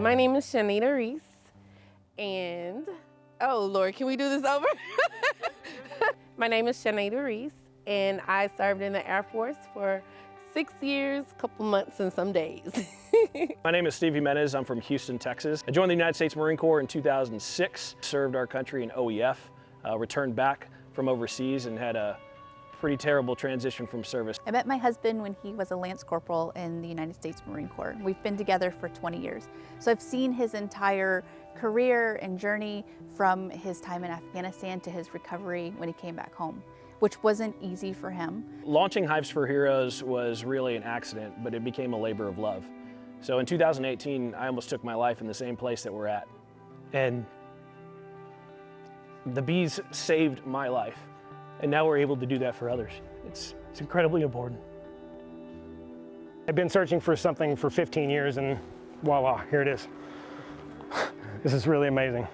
My name is Shynita Reese, and oh Lord, can we do this over? My name is Shynita Reese, and I served in the Air Force for 6 years, a couple months, and some days. My name is Steve Jimenez. I'm from Houston, Texas. I joined the United States Marine Corps in 2006, served our country in OEF, returned back from overseas and had a pretty terrible transition from service. I met my husband when he was a Lance Corporal in the United States Marine Corps. We've been together for 20 years. So I've seen his entire career and journey from his time in Afghanistan to his recovery when he came back home, which wasn't easy for him. Launching Hives for Heroes was really an accident, but it became a labor of love. So in 2018, I almost took my life in the same place that we're at. And the bees saved my life. And now we're able to do that for others. It's incredibly important. I've been searching for something for 15 years and voila, here it is. This is really amazing.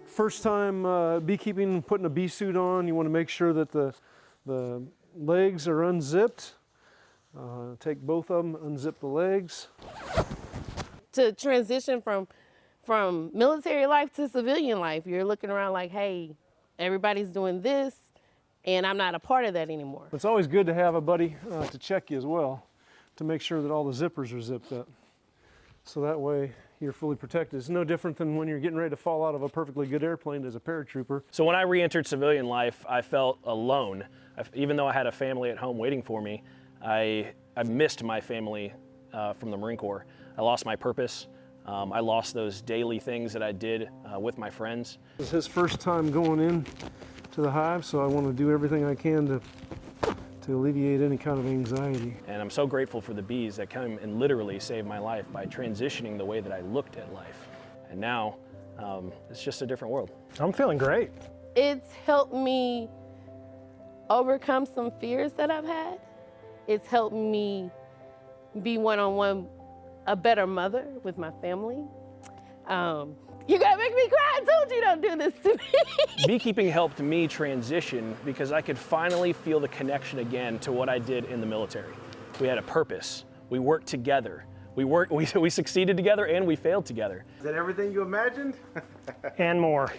First time beekeeping, putting a bee suit on, you want to make sure that the legs are unzipped. Take both of them, unzip the legs. To transition from military life to civilian life, you're looking around like, hey, everybody's doing this, and I'm not a part of that anymore. It's always good to have a buddy to check you as well, to make sure that all the zippers are zipped up. So that way you're fully protected. It's no different than when you're getting ready to fall out of a perfectly good airplane as a paratrooper. So when I re-entered civilian life, I felt alone. Even though I had a family at home waiting for me, I missed my family from the Marine Corps. I lost my purpose. I lost those daily things that I did with my friends. It's his first time going in to the hive, so I want to do everything I can to alleviate any kind of anxiety. And I'm so grateful for the bees that came and literally saved my life by transitioning the way that I looked at life. And now, it's just a different world. I'm feeling great. It's helped me overcome some fears that I've had. It's helped me be one-on-one a better mother with my family. You gotta make me cry. I told you don't do this to me. Beekeeping helped me transition because I could finally feel the connection again to what I did in the military. We had a purpose. We worked together. We succeeded together and we failed together. Is that everything you imagined? And more.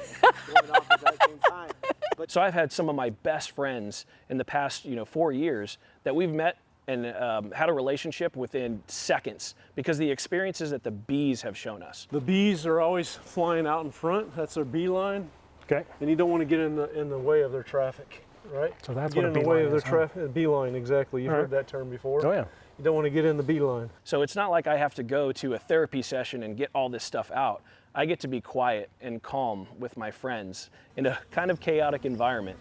So I've had some of my best friends in the past 4 years that we've met and had a relationship within seconds because the experiences that the bees have shown us. The bees are always flying out in front. That's their bee line. Okay. And you don't want to get in the way of their traffic, right? So that's get what a in the bee way line of their is, huh? traffic. Bee line, exactly. You've heard that term before. Oh yeah. You don't want to get in the bee line. So it's not like I have to go to a therapy session and get all this stuff out. I get to be quiet and calm with my friends in a kind of chaotic environment.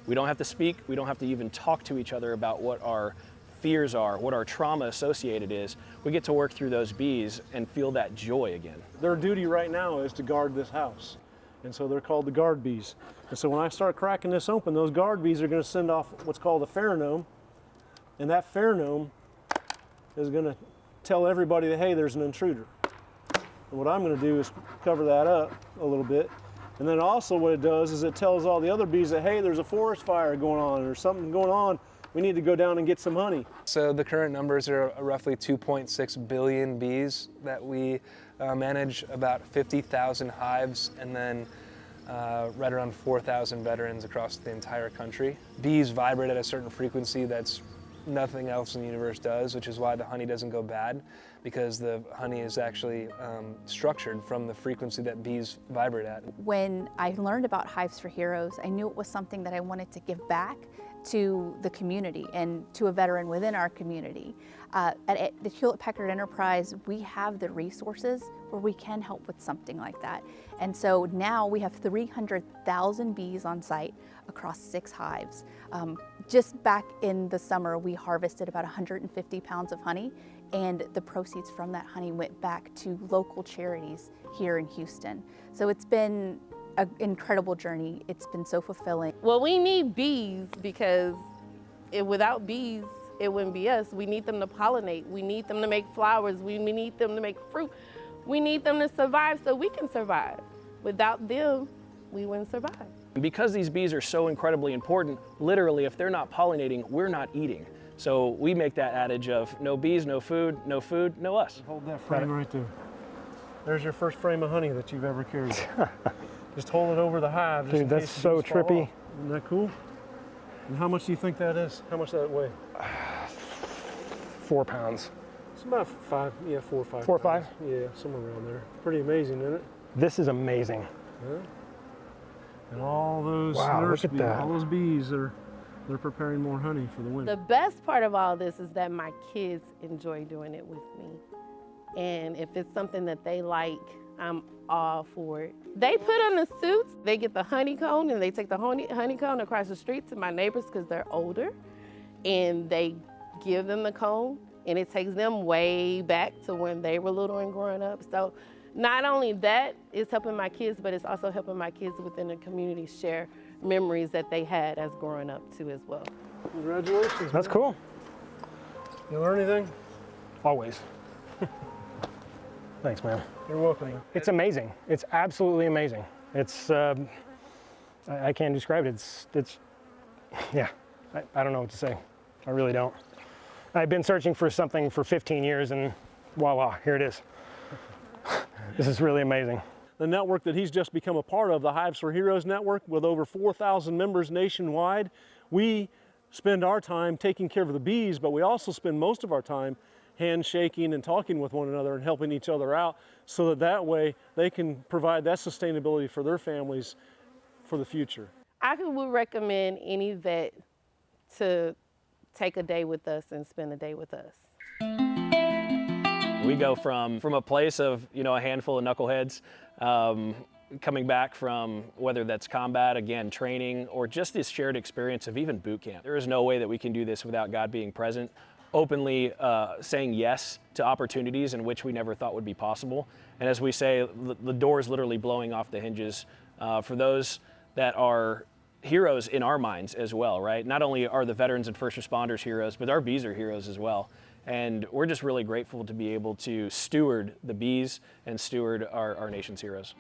We don't have to speak. We don't have to even talk to each other about what our fears are, what our trauma associated is. We get to work through those bees and feel that joy again. Their duty right now is to guard this house. And so they're called the guard bees. And so when I start cracking this open, those guard bees are going to send off what's called a pheromone. And that pheromone is going to tell everybody that, hey, there's an intruder. And what I'm going to do is cover that up a little bit. And then also what it does is it tells all the other bees that, hey, there's a forest fire going on or something going on. We need to go down and get some honey. So the current numbers are roughly 2.6 billion bees that we manage, about 50,000 hives, and then right around 4,000 veterans across the entire country. Bees vibrate at a certain frequency that's nothing else in the universe does, which is why the honey doesn't go bad, because the honey is actually structured from the frequency that bees vibrate at. When I learned about Hives for Heroes, I knew it was something that I wanted to give back to the community and to a veteran within our community. At the Hewlett-Packard Enterprise, we have the resources where we can help with something like that. And so now we have 300,000 bees on site across 6 hives. Just back in the summer, we harvested about 150 pounds of honey, and the proceeds from that honey went back to local charities here in Houston. So it's been an incredible journey. It's been so fulfilling. Well, we need bees because without bees, it wouldn't be us. We need them to pollinate. We need them to make flowers. We need them to make fruit. We need them to survive so we can survive. Without them, we wouldn't survive. Because these bees are so incredibly important, literally, if they're not pollinating, we're not eating. So we make that adage of no bees, no food, no us. Hold that frame right there. There's your first frame of honey that you've ever carried. Just hold it over the hive. Dude, that's so trippy. Isn't that cool? And how much do you think that is? How much does that weigh? 4 pounds. It's about 5, 4 or 5. 4 or 5? Yeah, somewhere around there. Pretty amazing, isn't it? This is amazing. Yeah. And all those Wow, nurse look at bees, that. all those bees they're preparing more honey for the winter. The best part of all this is that my kids enjoy doing it with me. And if it's something that they like, I'm all for it. They put on the suits, they get the honeycomb, and they take the honeycomb across the street to my neighbors because they're older, and they give them the comb, and it takes them way back to when they were little and growing up. So not only that is helping my kids, but it's also helping my kids within the community share memories that they had as growing up too as well. Congratulations. That's man. cool. You learn anything? Always. Thanks, man. You're welcome. It's amazing. It's absolutely amazing. It's, I can't describe it. It's yeah, I don't know what to say. I really don't. I've been searching for something for 15 years and voila, here it is. This is really amazing. The network that he's just become a part of, the Hives for Heroes network, with over 4,000 members nationwide, we spend our time taking care of the bees, but we also spend most of our time handshaking and talking with one another and helping each other out so that way they can provide that sustainability for their families for the future. I would recommend any vet to take a day with us and spend a day with us. We go from a place of, a handful of knuckleheads, coming back from whether that's combat, again, training, or just this shared experience of even boot camp. There is no way that we can do this without God being present, openly saying yes to opportunities in which we never thought would be possible. And as we say, the door is literally blowing off the hinges for those that are heroes in our minds as well, right? Not only are the veterans and first responders heroes, but our bees are heroes as well. And we're just really grateful to be able to steward the bees and steward our nation's heroes.